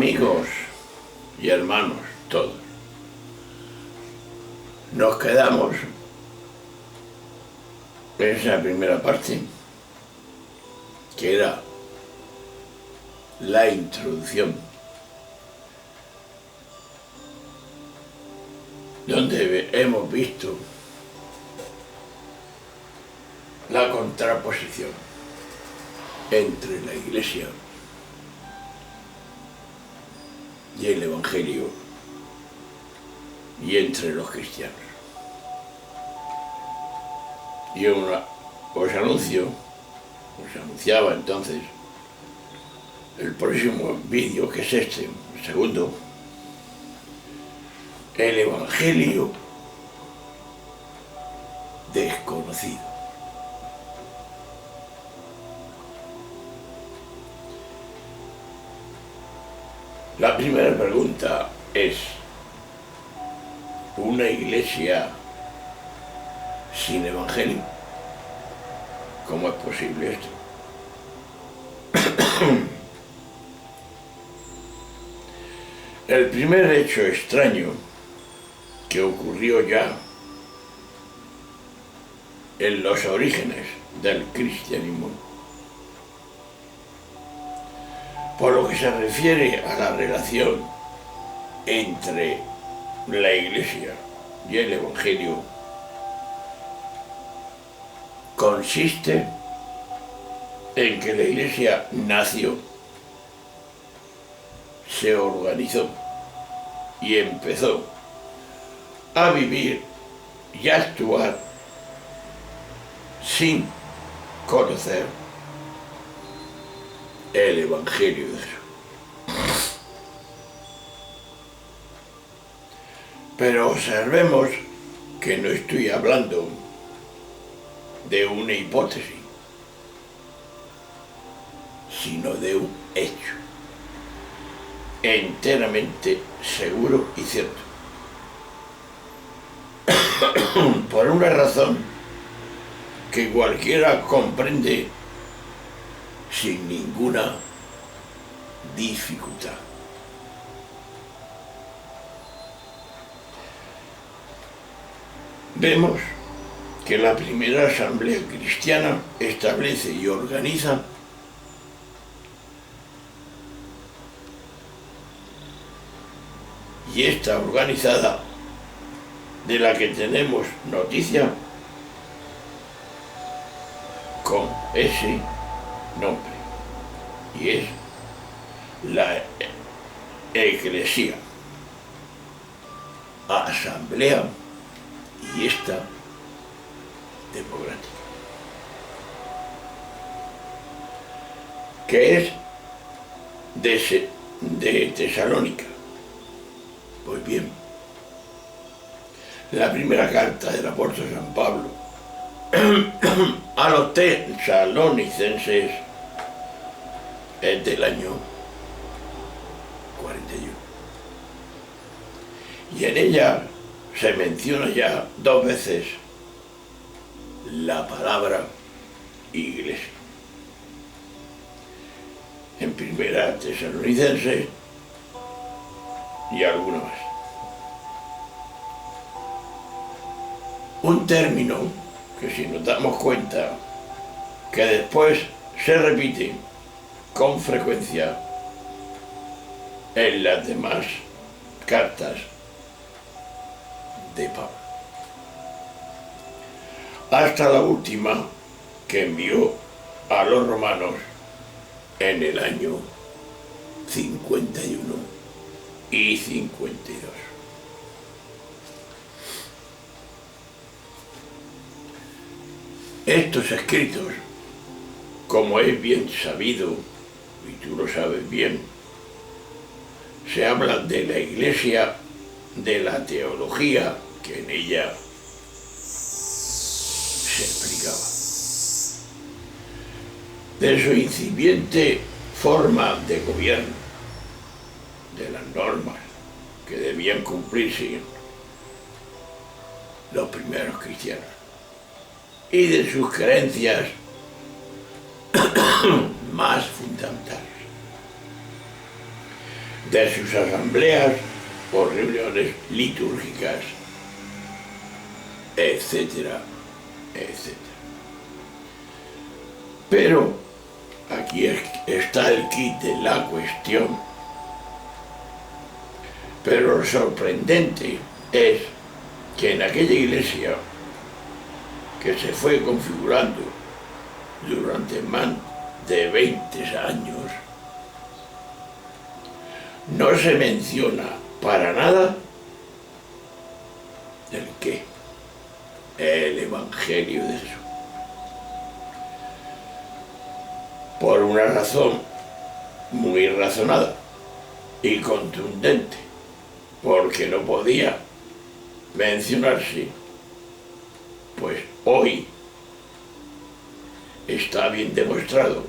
amigos y hermanos todos, nos quedamos en esa primera parte, que era la introducción, donde hemos visto la contraposición entre la Iglesia y el Evangelio y entre los cristianos. Y os anunciaba entonces el próximo vídeo, que es este, el segundo, el Evangelio desconocido. La primera pregunta es: ¿una iglesia sin evangelio? ¿Cómo es posible esto? El primer hecho extraño que ocurrió ya en los orígenes del cristianismo, por lo que se refiere a la relación entre la Iglesia y el Evangelio, consiste en que la Iglesia nació, se organizó y empezó a vivir y a actuar sin conocer el Evangelio de Jesús. Pero observemos que no estoy hablando de una hipótesis, sino de un hecho enteramente seguro y cierto. Por una razón que cualquiera comprende sin ninguna dificultad. Vemos que la primera asamblea cristiana establece y organiza y está organizada, de la que tenemos noticia, con ese nombre, y es la Eclesia, asamblea y esta democrática, que es de Tesalónica. Pues bien, la primera carta del apóstol San Pablo a los tesalonicenses es del año 41. Y en ella se menciona ya 2 veces la palabra iglesia. En primera Tesalonicenses y alguna más. Un término que, si nos damos cuenta, que después se repite con frecuencia en las demás cartas de Pablo, hasta la última, que envió a los romanos en el año 51 y 52. Estos escritos, como es bien sabido, y tú lo sabes bien, se hablan de la Iglesia, de la teología que en ella se explicaba, de su incipiente forma de gobierno, de las normas que debían cumplirse los primeros cristianos y de sus creencias más fundamentales, de sus asambleas o reuniones litúrgicas, etcétera, etcétera. Pero aquí está el quid de la cuestión. Pero lo sorprendente es que en aquella iglesia que se fue configurando durante más de 20 años, no se menciona para nada el qué, el Evangelio de Jesús. Por una razón muy razonada y contundente, porque no podía mencionarse, pues hoy está bien demostrado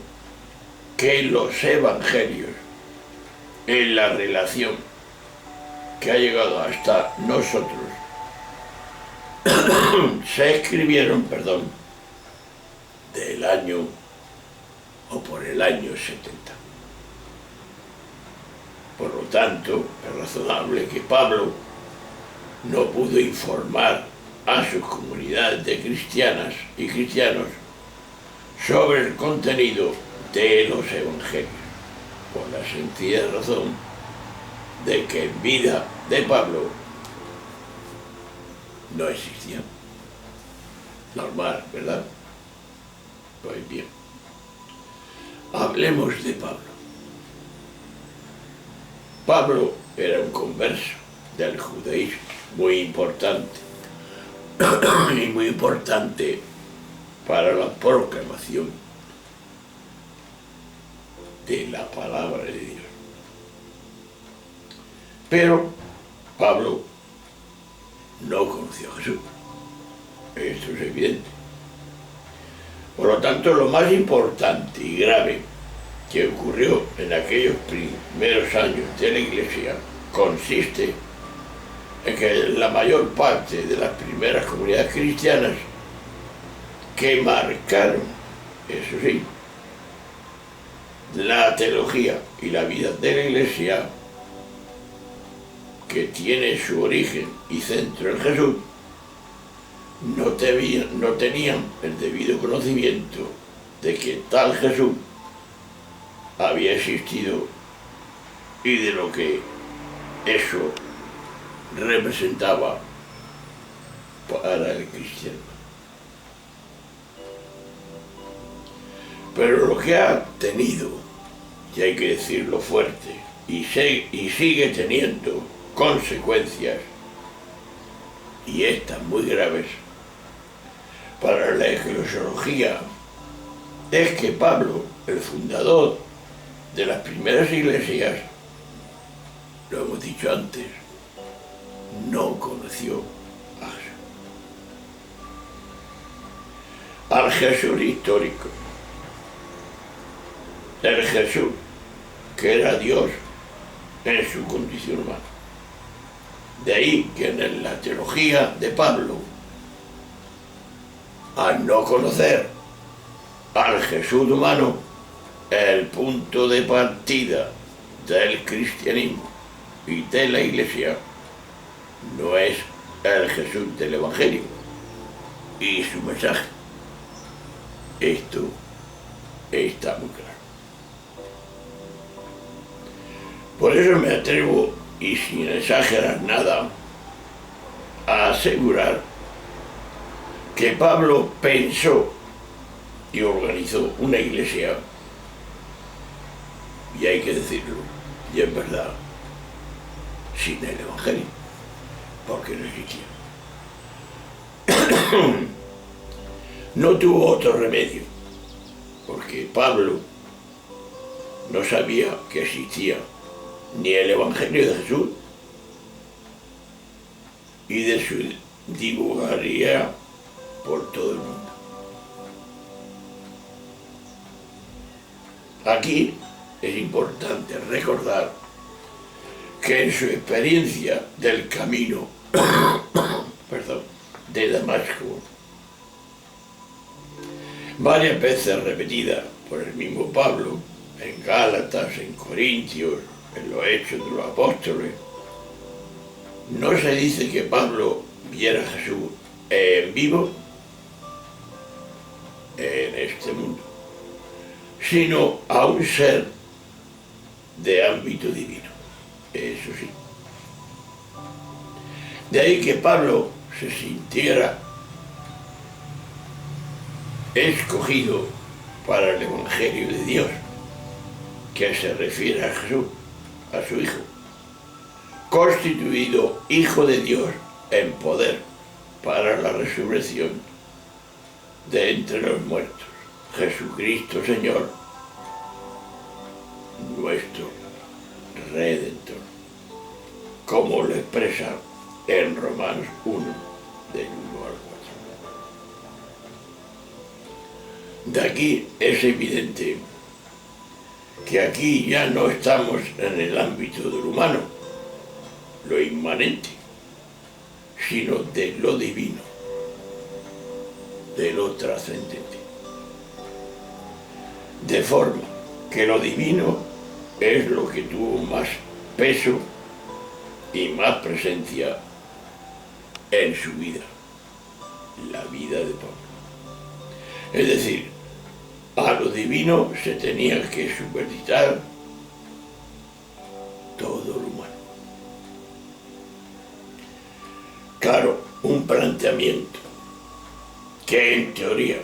que los evangelios, en la relación que ha llegado hasta nosotros, se escribieron, del año o por el año 70. Por lo tanto, es razonable que Pablo no pudo informar a sus comunidades de cristianas y cristianos sobre el contenido de los evangelios, por la sencilla razón de que en vida de Pablo no existía. Normal, ¿verdad? Pues bien, hablemos de Pablo. Pablo era un converso del judaísmo muy importante y muy importante para la proclamación de la palabra de Dios. Pero Pablo no conoció a Jesús. Esto es evidente. Por lo tanto, lo más importante y grave que ocurrió en aquellos primeros años de la Iglesia consiste en que la mayor parte de las primeras comunidades cristianas que marcaron, eso sí, la teología y la vida de la Iglesia, que tiene su origen y centro en Jesús, no tenían el debido conocimiento de que tal Jesús había existido y de lo que eso representaba para el cristiano. Pero lo que ha tenido, y hay que decirlo fuerte, y sigue teniendo consecuencias, y estas muy graves, para la eclesiología, es que Pablo, el fundador de las primeras iglesias, lo hemos dicho antes, no conoció a Jesús. Al Jesús histórico, el Jesús que era Dios en su condición humana. De ahí que en la teología de Pablo, al no conocer al Jesús humano, el punto de partida del cristianismo y de la Iglesia no es el Jesús del Evangelio y su mensaje. Esto está muy claro. Por eso me atrevo, y sin exagerar nada, a asegurar que Pablo pensó y organizó una iglesia, y hay que decirlo, y es verdad, sin el Evangelio, porque no existía. No tuvo otro remedio, porque Pablo no sabía que existía ni el Evangelio de Jesús, y de su divulgaría por todo el mundo. Aquí es importante recordar que en su experiencia del camino de Damasco, varias veces repetida por el mismo Pablo, en Gálatas, en Corintios, en los Hechos de los Apóstoles, no se dice que Pablo viera a Jesús en vivo en este mundo, sino a un ser de ámbito divino, eso sí. De ahí que Pablo se sintiera escogido para el Evangelio de Dios, que se refiere a Jesús, a su Hijo, constituido Hijo de Dios en poder para la resurrección de entre los muertos, Jesucristo Señor, nuestro Redentor, como lo expresa en Romanos 1, del 1 al 4. De aquí es evidente que aquí ya no estamos en el ámbito del humano, lo inmanente, sino de lo divino, de lo trascendente. De forma que lo divino es lo que tuvo más peso y más presencia en su vida, la vida de Pablo. Es decir, a lo divino se tenía que supeditar todo lo humano. Claro, un planteamiento que en teoría,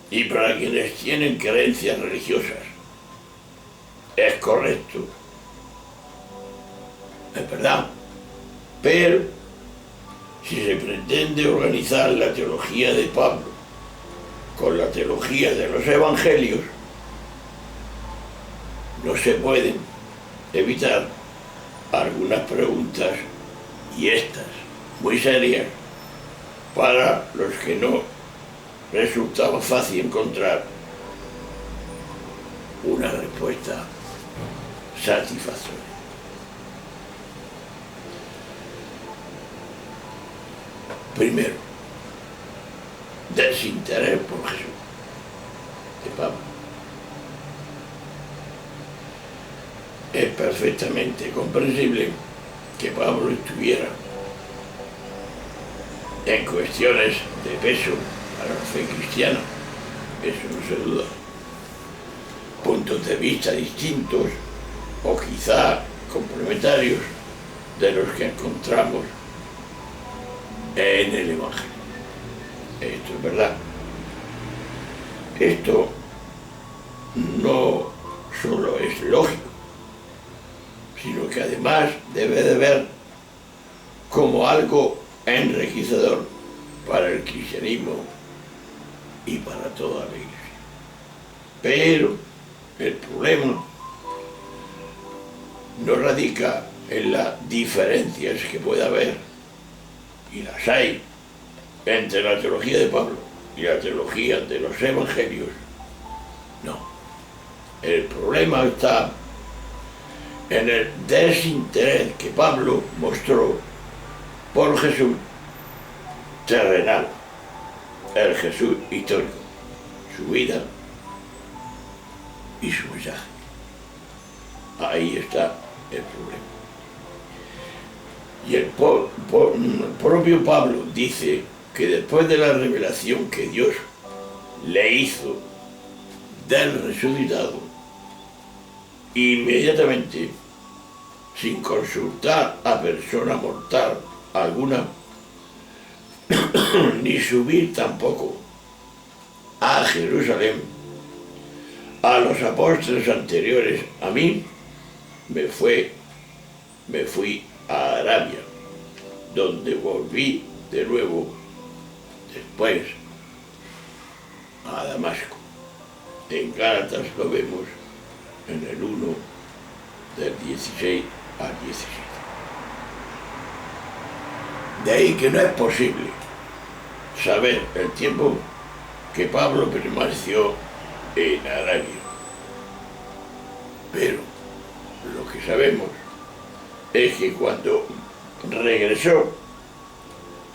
y para quienes tienen creencias religiosas, es correcto, es verdad, pero si se pretende organizar la teología de Pablo con la teología de los evangelios, no se pueden evitar algunas preguntas, y estas muy serias, para los que no resultaba fácil encontrar una respuesta satisfactoria. Primero, desinterés por Jesús, de Pablo. Es perfectamente comprensible que Pablo estuviera en cuestiones de peso para la fe cristiana, eso no se duda. Puntos de vista distintos o quizá complementarios de los que encontramos en el Evangelio. Esto es verdad. Esto no solo es lógico, sino que además debe de ver como algo enriquecedor para el cristianismo y para toda la Iglesia. Pero el problema no radica en las diferencias que pueda haber, y las hay, entre la teología de Pablo y la teología de los evangelios. No. El problema está en el desinterés que Pablo mostró por Jesús terrenal, el Jesús histórico, su vida y su mensaje. Ahí está el problema. Y el propio Pablo dice que después de la revelación que Dios le hizo del resucitado, inmediatamente, sin consultar a persona mortal alguna, ni subir tampoco a Jerusalén, a los apóstoles anteriores a mí, me fui a Arabia, donde volví de nuevo después a Damasco. En Gálatas lo vemos en el 1 del 16 al 17. De ahí que no es posible saber el tiempo que Pablo permaneció en Arabia. Pero lo que sabemos es que cuando regresó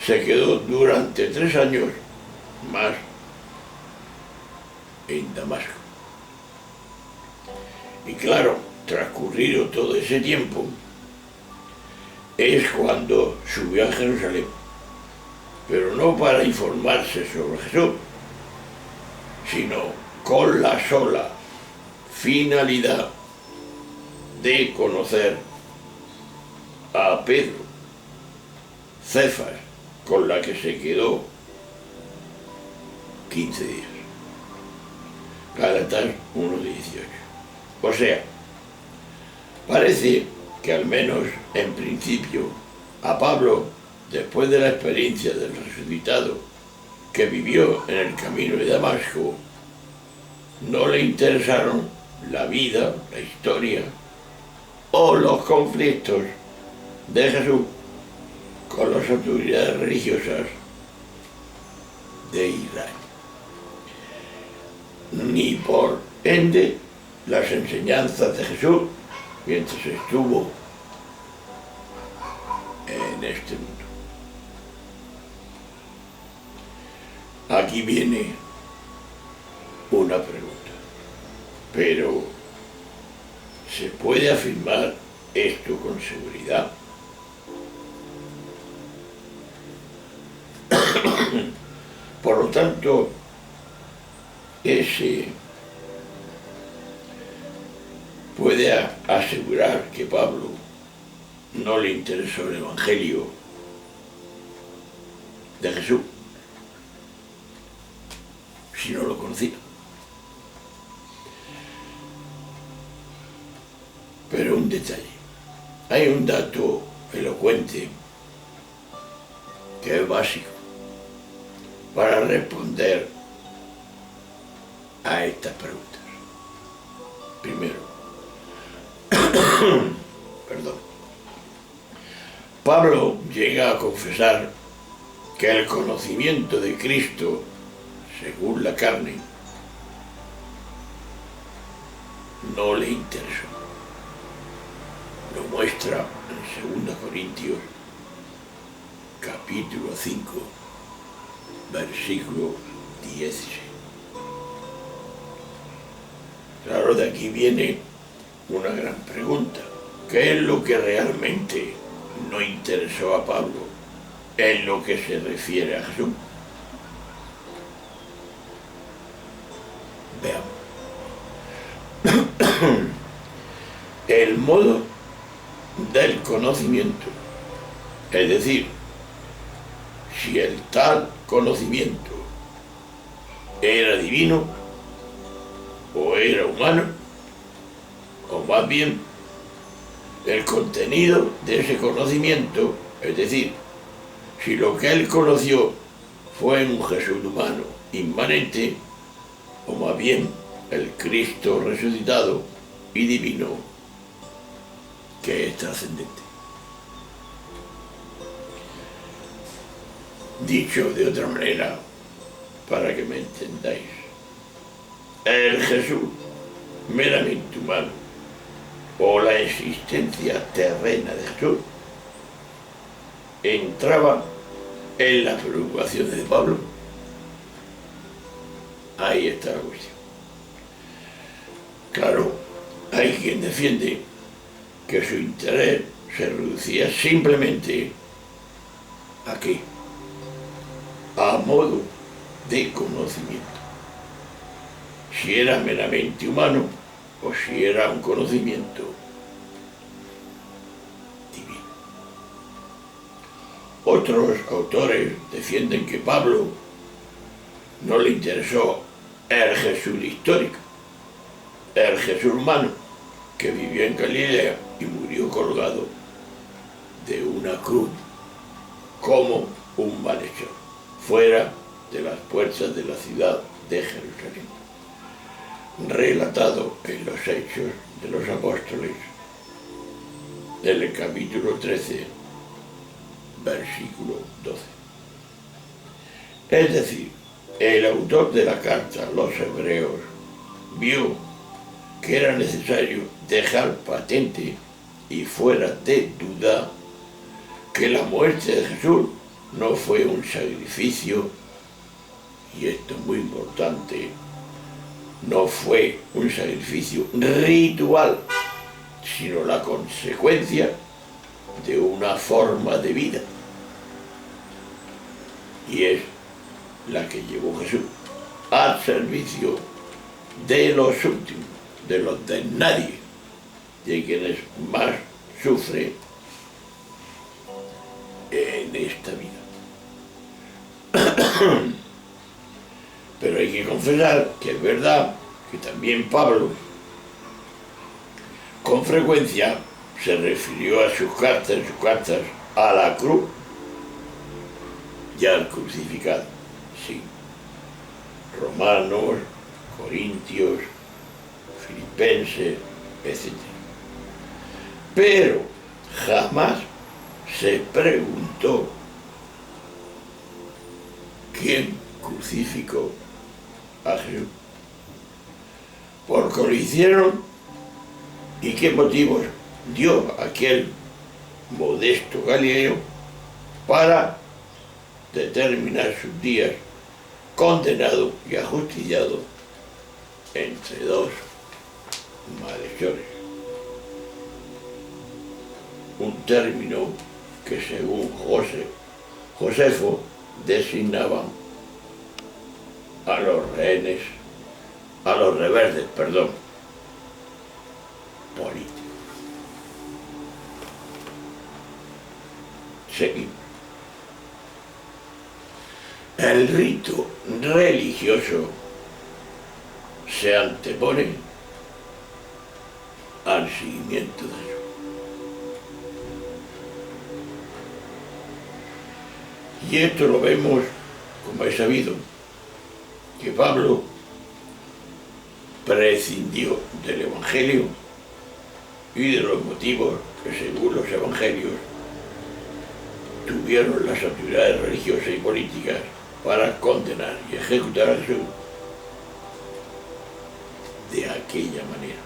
se quedó durante 3 años más en Damasco. Y claro, transcurrido todo ese tiempo, es cuando subió a Jerusalén, pero no para informarse sobre Jesús, sino con la sola finalidad de conocer a Pedro, Cefas, con la que se quedó 15 días. Gálatas 1:18. O sea, parece que al menos en principio a Pablo, después de la experiencia del resucitado que vivió en el camino de Damasco, no le interesaron la vida, la historia o los conflictos de Jesús con las autoridades religiosas de Israel, ni por ende las enseñanzas de Jesús mientras estuvo en este mundo. Aquí viene una pregunta, pero ¿se puede afirmar esto con seguridad? Por lo tanto, puede asegurar que Pablo no le interesó el Evangelio de Jesús si no lo conocía. Pero un detalle, hay un dato elocuente que es básico para responder a estas preguntas. Primero, perdón, Pablo llega a confesar que el conocimiento de Cristo, según la carne, no le interesó. Lo muestra en 2 Corintios, capítulo 5, versículo 16. Claro, de aquí viene una gran pregunta. ¿Qué es lo que realmente no interesó a Pablo en lo que se refiere a Jesús? Veamos. El modo del conocimiento, es decir, si el tal conocimiento era divino o era humano, o más bien el contenido de ese conocimiento, es decir, si lo que él conoció fue un Jesús humano inmanente, o más bien el Cristo resucitado y divino que es trascendente. Dicho de otra manera, para que me entendáis, el Jesús meramente humano o la existencia terrena de Jesús entraba en las preocupaciones de Pablo. Ahí está la cuestión. Claro, hay quien defiende que su interés se reducía simplemente ¿a qué? A modo de conocimiento. Si era meramente humano o si era un conocimiento divino. Otros autores defienden que Pablo no le interesó el Jesús histórico, el Jesús humano que vivió en Galilea y murió colgado de una cruz como un malhechor, fuera de las puertas de la ciudad de Jerusalén, relatado en los Hechos de los Apóstoles, en el capítulo 13, versículo 12. Es decir, el autor de la carta a los hebreos vio que era necesario dejar patente y fuera de duda que la muerte de Jesús no fue un sacrificio, y esto es muy importante, no fue un sacrificio ritual sino la consecuencia de una forma de vida. Y es la que llevó Jesús al servicio de los últimos, de los de nadie, de quienes más sufren en esta vida. Pero hay que confesar que es verdad que también Pablo con frecuencia se refirió en sus cartas a la cruz y al crucificado. Sí. Romanos, Corintios, Filipenses, etc. Pero jamás se preguntó quién crucificó a Jesús. Porque lo hicieron y qué motivos dio aquel modesto Galileo para determinar sus días condenado y ajusticiado entre dos malhechores. Un término que según Josefo designaban a los rehenes, a los rebeldes, políticos. Seguimos. El rito religioso se antepone al seguimiento de eso. Y esto lo vemos, como he sabido, que Pablo prescindió del Evangelio y de los motivos que según los Evangelios tuvieron las autoridades religiosas y políticas para condenar y ejecutar a Jesús de aquella manera.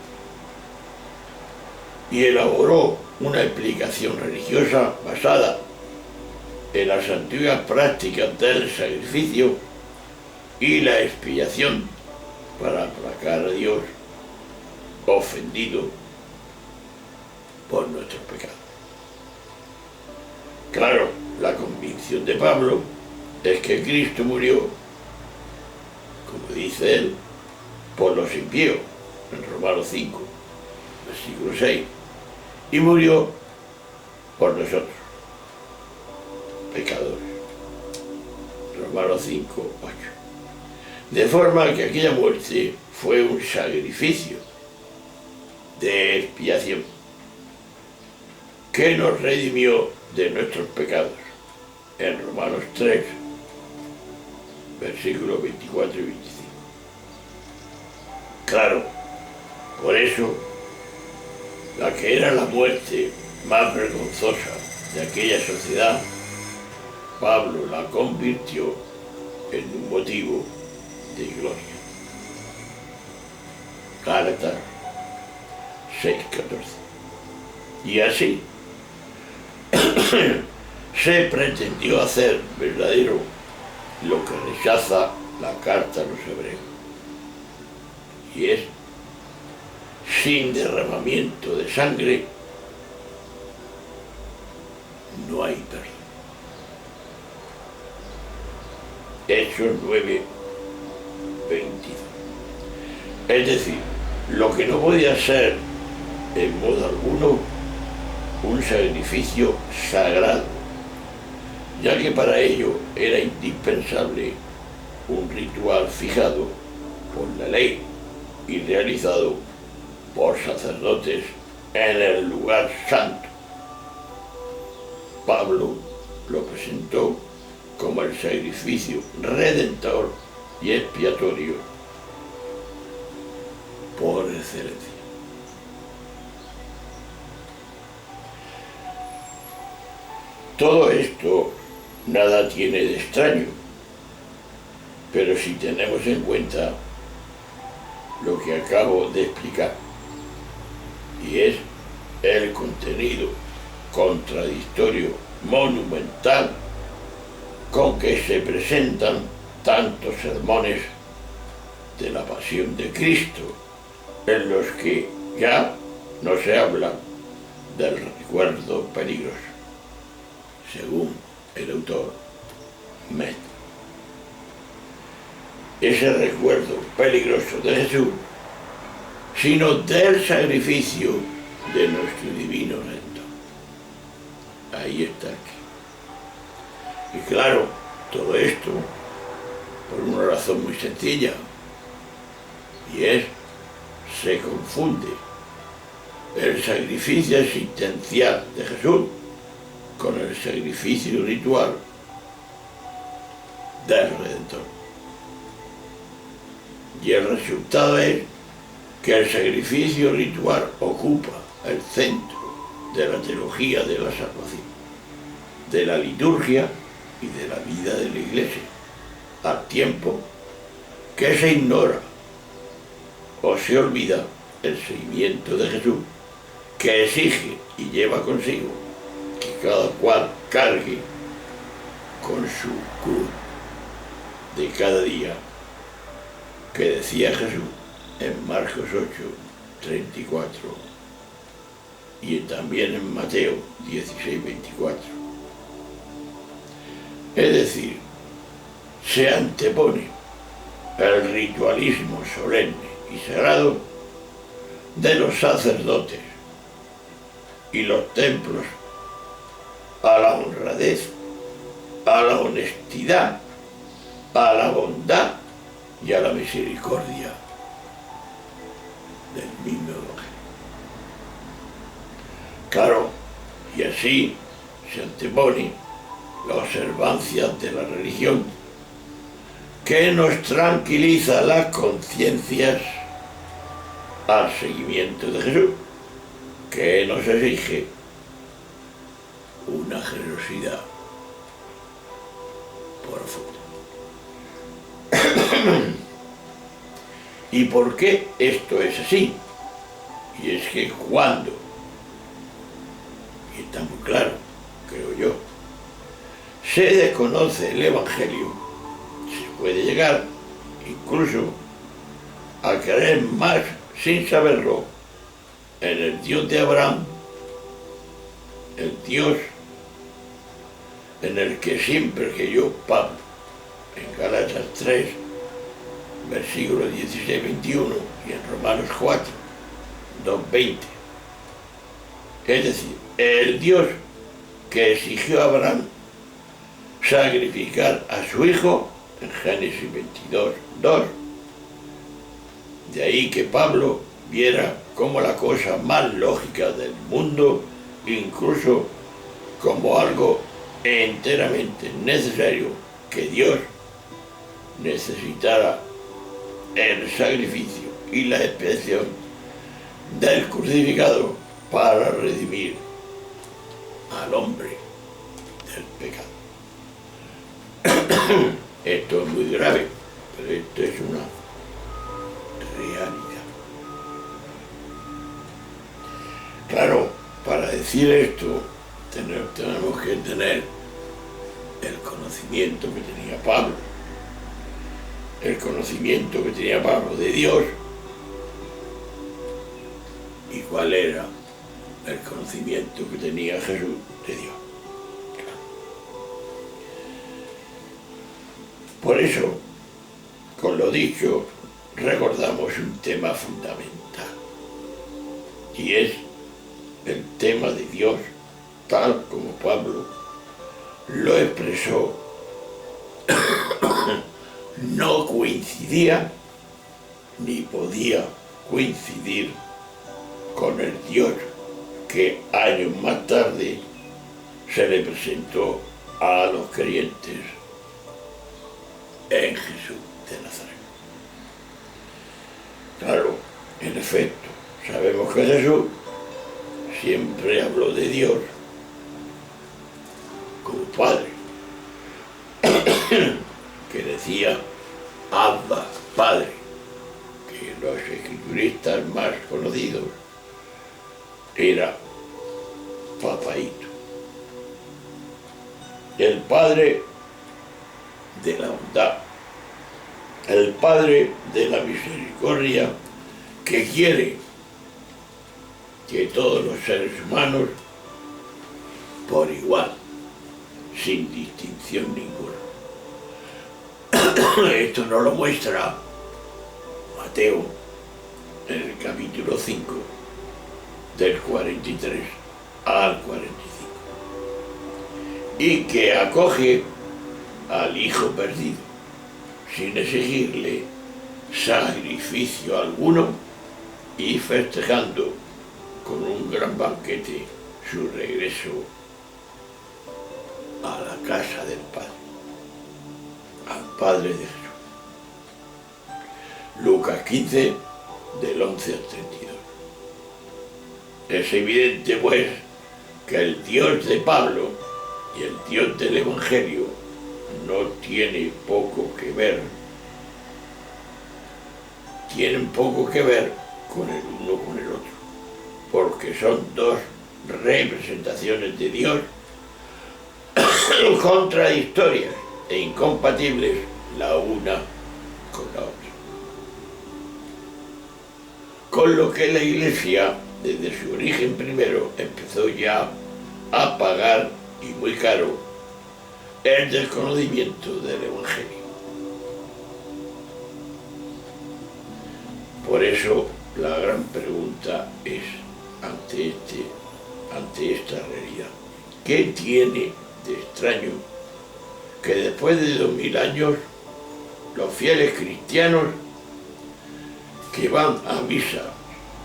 Y elaboró una explicación religiosa basada en las antiguas prácticas del sacrificio y la expiación para aplacar a Dios ofendido por nuestros pecados. Claro, la convicción de Pablo es que Cristo murió, como dice él, por los impíos, en Romanos 5, versículo 6, y murió por nosotros, pecadores. Romanos 5, 8. De forma que aquella muerte fue un sacrificio de expiación que nos redimió de nuestros pecados, en Romanos 3, versículos 24 y 25. Claro, por eso, la que era la muerte más vergonzosa de aquella sociedad, Pablo la convirtió en un motivo de gloria. Gálatas 6:14. Y así se pretendió hacer verdadero lo que rechaza la carta a los hebreos, y es: sin derramamiento de sangre no hay perdón. Hechos 9:22. Es decir, lo que no podía ser en modo alguno un sacrificio sagrado, ya que para ello era indispensable un ritual fijado por la ley y realizado por sacerdotes en el lugar santo. Pablo lo presentó como el sacrificio redentor y expiatorio por excelencia. Todo esto nada tiene de extraño, pero si tenemos en cuenta lo que acabo de explicar, y es el contenido contradictorio monumental con que se presentan tantos sermones de la pasión de Cristo, en los que ya no se habla del recuerdo peligroso, según el autor Met. Ese recuerdo peligroso de Jesús, sino del sacrificio de nuestro divino Redentor. Ahí está aquí. Y claro, todo esto por una razón muy sencilla, y es, se confunde el sacrificio existencial de Jesús con el sacrificio ritual del Redentor. Y el resultado es que el sacrificio ritual ocupa el centro de la teología de la salvación, de la liturgia y de la vida de la Iglesia, al tiempo que se ignora o se olvida el seguimiento de Jesús, que exige y lleva consigo que cada cual cargue con su cruz de cada día, que decía Jesús en Marcos 8, 34 y también en Mateo 16, 24. Es decir, se antepone el ritualismo solemne y sagrado de los sacerdotes y los templos a la honradez, a la honestidad, a la bondad y a la misericordia del mismo Evangelio. Claro, y así se antepone la observancia de la religión, que nos tranquiliza las conciencias, al seguimiento de Jesús, que nos exige una generosidad profunda. ¿Y por qué esto es así? Y es que cuando, y está muy claro, creo yo, se desconoce el Evangelio, se puede llegar incluso a creer más sin saberlo en el Dios de Abraham, el Dios en el que siempre que yo, Pablo, en Gálatas 3, versículos 16, 21 y en Romanos 4, 2, 20. Es decir, el Dios que exigió a Abraham sacrificar a su hijo en Génesis 22, 2. De ahí que Pablo viera como la cosa más lógica del mundo, incluso como algo enteramente necesario, que Dios necesitara el sacrificio y la expiación del crucificado para redimir al hombre del pecado. Esto es muy grave, pero esto es una realidad. Claro, para decir esto tenemos que tener el conocimiento que tenía Pablo, el conocimiento que tenía Pablo de Dios. ¿Y cuál era el conocimiento que tenía Jesús de Dios? Por eso, con lo dicho, recordamos un tema fundamental, y es el tema de Dios, tal como Pablo lo expresó. No coincidía ni podía coincidir con el Dios que años más tarde se le presentó a los creyentes en Jesús de Nazaret. Claro, en efecto, sabemos que Jesús siempre habló de Dios como Padre, que decía Abba, Padre, que los escrituristas más conocidos era Papaíto, el Padre de la bondad, el Padre de la misericordia, que quiere que todos los seres humanos por igual, sin distinción ninguna. Esto nos lo muestra Mateo en el capítulo 5, del 43 al 45, y que acoge al hijo perdido sin exigirle sacrificio alguno y festejando con un gran banquete su regreso a la casa del Padre, al Padre de Jesús. Lucas 15, del 11 al 32. Es evidente, pues, que el Dios de Pablo y el Dios del Evangelio no tienen poco que ver, tienen poco que ver con el uno con el otro, porque son dos representaciones de Dios contradictorias e incompatibles la una con la otra. Con lo que la Iglesia, desde su origen primero, empezó ya a pagar, y muy caro, el desconocimiento del Evangelio. Por eso la gran pregunta es, ante esta realidad, ¿qué tiene de extraño que después de 2000 años los fieles cristianos que van a misa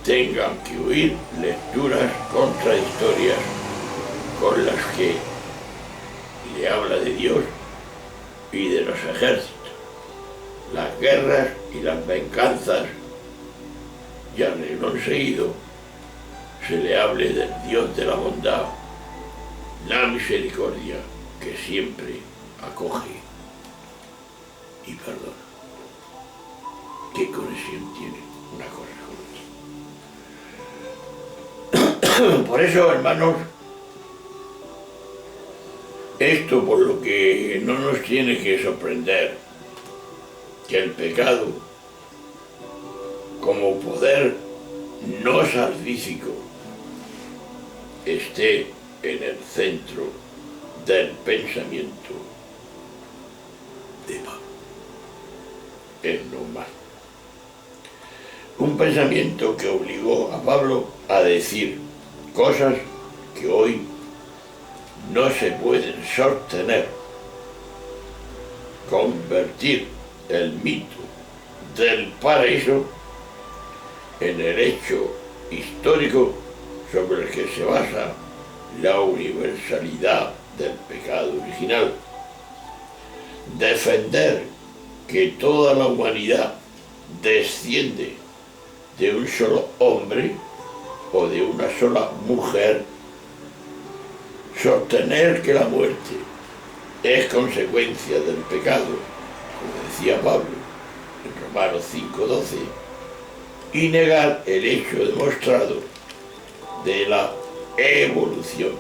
tengan que oír lecturas contradictorias con las que le habla de Dios y de los ejércitos, las guerras y las venganzas, y al renglón seguido se le hable del Dios de la bondad, la misericordia que siempre acoge y perdona? ¿Qué conexión tiene una cosa con otra? Por eso, hermanos, esto por lo que no nos tiene que sorprender que el pecado, como poder no salvífico, esté en el centro del pensamiento de Pablo. Es normal. Un pensamiento que obligó a Pablo a decir cosas que hoy no se pueden sostener. Convertir el mito del paraíso en el hecho histórico sobre el que se basa la universalidad del pecado original. Defender que toda la humanidad desciende de un solo hombre o de una sola mujer. Sostener que la muerte es consecuencia del pecado, como decía Pablo en Romanos 5:12, y negar el hecho demostrado de la evolución.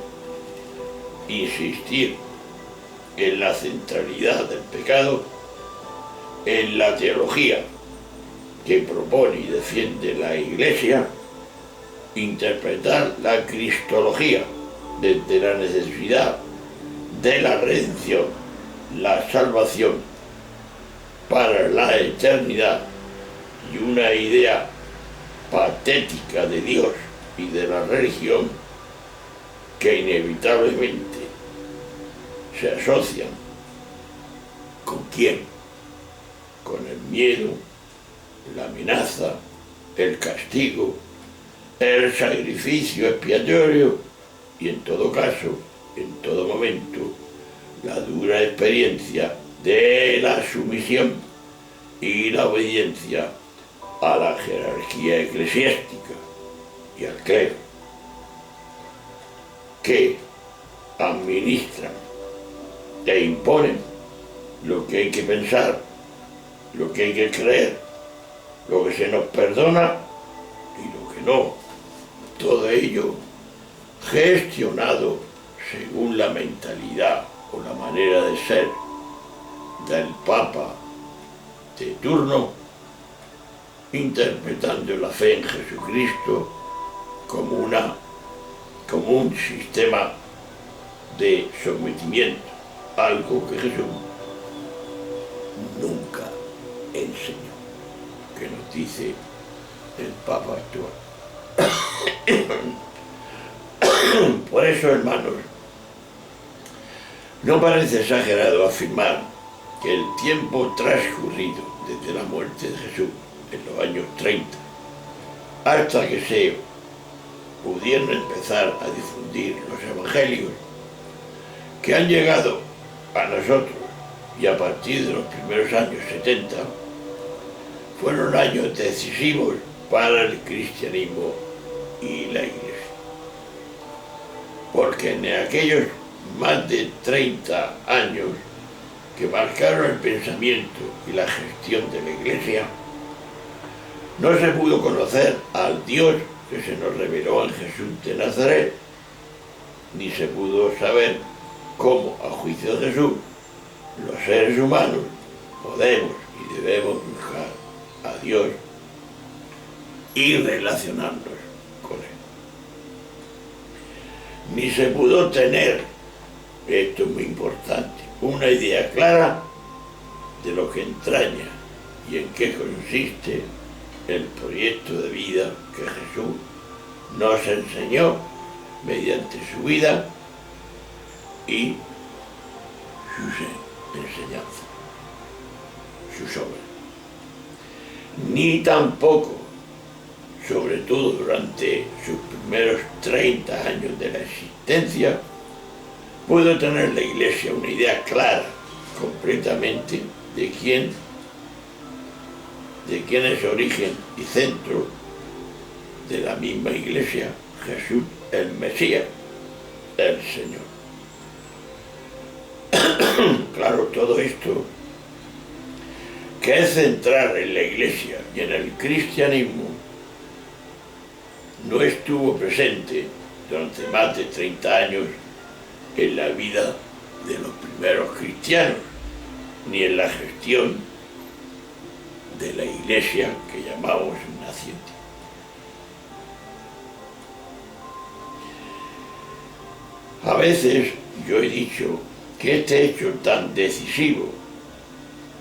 Insistir en la centralidad del pecado en la teología que propone y defiende la Iglesia. Interpretar la cristología desde la necesidad de la redención, la salvación para la eternidad y una idea patética de Dios y de la religión que inevitablemente se asocian ¿con quién? Con el miedo, la amenaza, el castigo, el sacrificio expiatorio y en todo caso, en todo momento, la dura experiencia de la sumisión y la obediencia a la jerarquía eclesiástica y al clero, que administran e imponen lo que hay que pensar, lo que hay que creer, lo que se nos perdona y lo que no. Todo ello gestionado según la mentalidad o la manera de ser del Papa de turno, interpretando la fe en Jesucristo como un sistema de sometimiento, algo que Jesús nunca enseñó, que nos dice el Papa actual. Por eso, hermanos, no parece exagerado afirmar que el tiempo transcurrido desde la muerte de Jesús en los años 30 hasta que se pudieron empezar a difundir los evangelios que han llegado a nosotros y a partir de los primeros años 70 fueron años decisivos para el cristianismo y la Iglesia. Porque en aquellos más de 30 años que marcaron el pensamiento y la gestión de la Iglesia, no se pudo conocer al Dios que se nos reveló en Jesús de Nazaret, ni se pudo saber cómo, a juicio de Jesús, los seres humanos podemos y debemos buscar a Dios y relacionarnos con Él. Ni se pudo tener, esto es muy importante, una idea clara de lo que entraña y en qué consiste el proyecto de vida que Jesús nos enseñó mediante su vida y sus enseñanzas, sus obras. Ni tampoco, sobre todo durante sus primeros 30 años de la existencia, pudo tener la Iglesia una idea clara, completamente, de quién es origen y centro de la misma Iglesia, Jesús el Mesías, el Señor. Claro, todo esto, que es central en la Iglesia y en el cristianismo, no estuvo presente durante más de 30 años en la vida de los primeros cristianos, ni en la gestión de la Iglesia que llamamos naciente. A veces yo he dicho que este hecho tan decisivo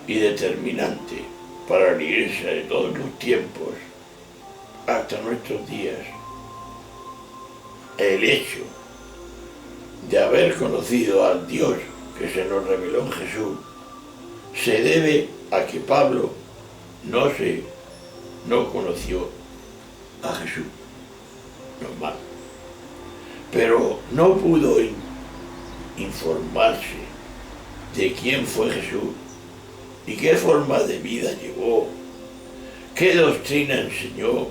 y determinante para la Iglesia de todos los tiempos hasta nuestros días, el hecho de haber conocido al Dios que se nos reveló en Jesús, se debe a que Pablo no conoció a Jesús, normal, pero no pudo informarse de quién fue Jesús y qué forma de vida llevó, qué doctrina enseñó,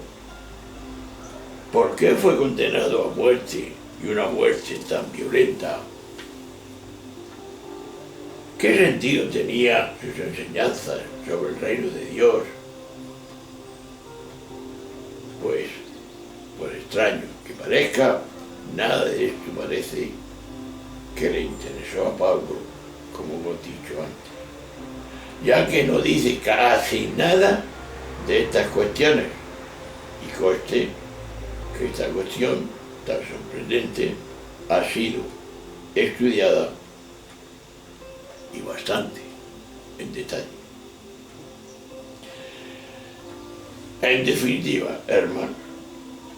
por qué fue condenado a muerte y una muerte tan violenta. ¿Qué sentido tenía sus enseñanzas sobre el reino de Dios? Pues, por extraño que parezca, nada de esto parece que le interesó a Pablo, como hemos dicho antes, ya que no dice casi nada de estas cuestiones, y conste que esta cuestión tan sorprendente ha sido estudiada y bastante en detalle. En definitiva, hermano,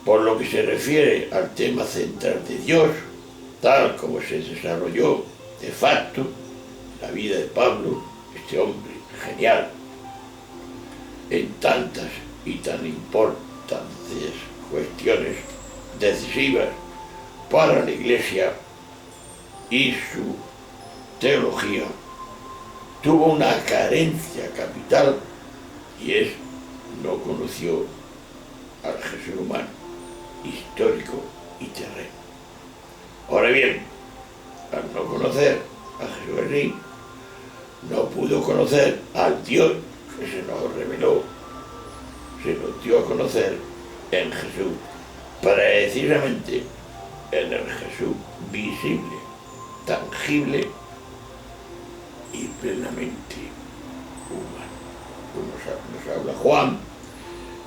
por lo que se refiere al tema central de Dios, tal como se desarrolló de facto la vida de Pablo, este hombre genial, en tantas y tan importantes cuestiones decisivas para la Iglesia y su teología, tuvo una carencia capital, y es no conoció al Jesús humano, histórico y terreno. Ahora bien, al no conocer a Jesús así, no pudo conocer al Dios que se nos reveló, se nos dio a conocer en Jesús, precisamente en el Jesús visible, tangible y plenamente humano. Nos habla Juan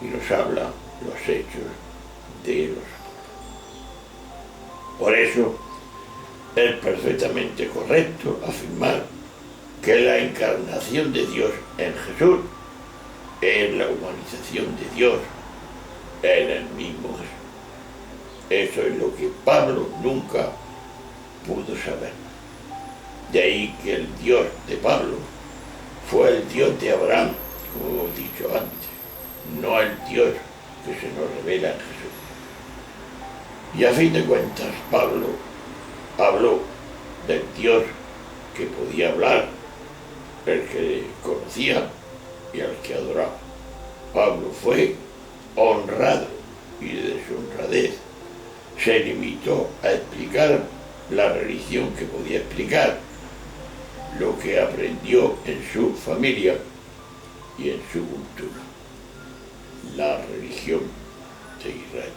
y nos habla los hechos de los apóstoles. Por eso es perfectamente correcto afirmar que la encarnación de Dios en Jesús es la humanización de Dios en el mismo Jesús. Eso es lo que Pablo nunca pudo saber. De ahí que el Dios de Pablo fue el Dios de Abraham, como hemos dicho antes, no el Dios que se nos revela en Jesús. Y a fin de cuentas, Pablo habló del Dios que podía hablar, el que conocía y al que adoraba. Pablo fue honrado y de su honradez se limitó a explicar la religión que podía explicar, lo que aprendió en su familia y en su cultura, la religión de Israel.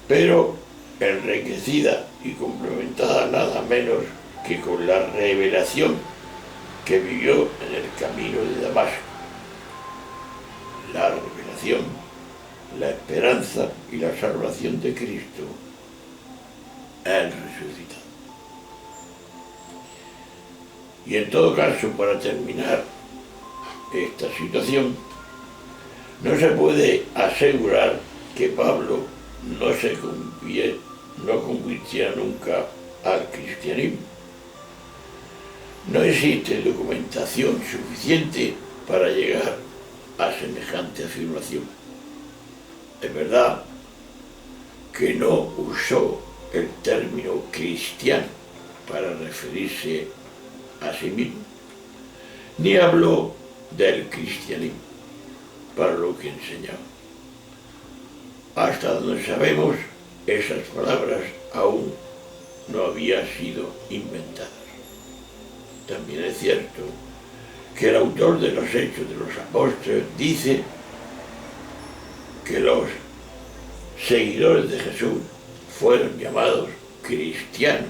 Pero enriquecida y complementada nada menos que con la revelación que vivió en el camino de Damasco. La revelación, la esperanza y la salvación de Cristo, el resucitado. Y en todo caso, para terminar esta situación, no se puede asegurar que Pablo no convirtiera nunca al cristianismo. No existe documentación suficiente para llegar a semejante afirmación. Es verdad que no usó el término cristiano para referirse a sí mismo, ni habló del cristianismo para lo que enseñaba. Hasta donde sabemos, esas palabras aún no habían sido inventadas. También es cierto que el autor de los Hechos de los Apóstoles dice que los seguidores de Jesús fueron llamados cristianos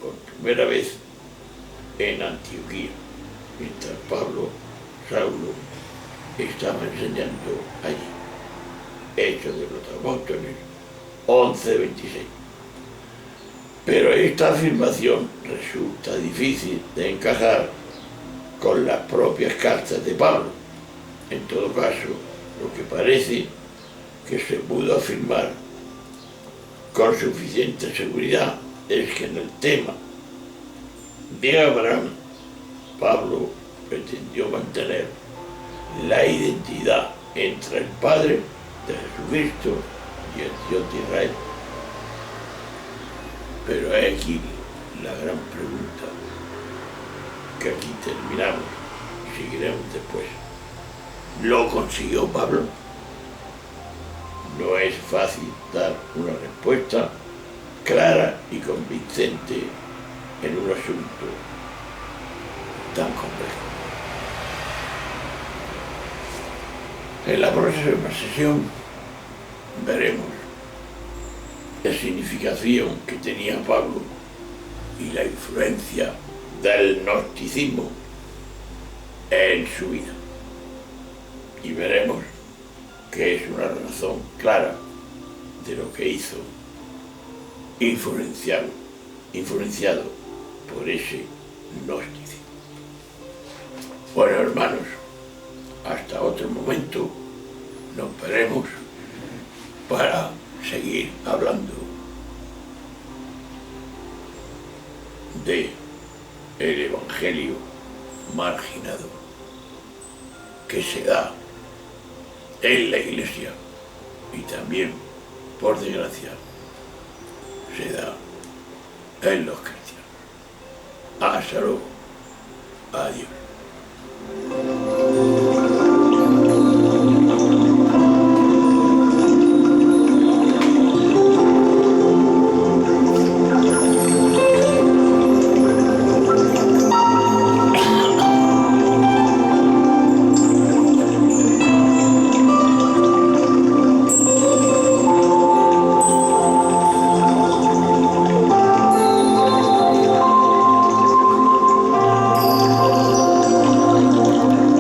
por primera vez en Antioquía, mientras Saulo estaba enseñando allí. Hechos de los Apóstoles 11:26. Pero esta afirmación resulta difícil de encajar con las propias cartas de Pablo. En todo caso, lo que parece que se pudo afirmar con suficiente seguridad es que en el tema de Abraham, Pablo pretendió mantener la identidad entre el Padre de Jesucristo y el Dios de Israel. Pero hay aquí la gran pregunta, que aquí terminamos y seguiremos después. ¿Lo consiguió Pablo? No es fácil dar una respuesta clara y convincente en un asunto tan complejo. En la próxima sesión veremos la significación que tenía Pablo y la influencia del gnosticismo en su vida. Y veremos que es una razón clara de lo que hizo, influenciado por ese gnosticismo. Bueno, hermanos, hasta otro momento nos veremos para seguir hablando de el Evangelio marginado que se da en la Iglesia y también, por desgracia, se da en los cristianos. Hasta luego. Adiós.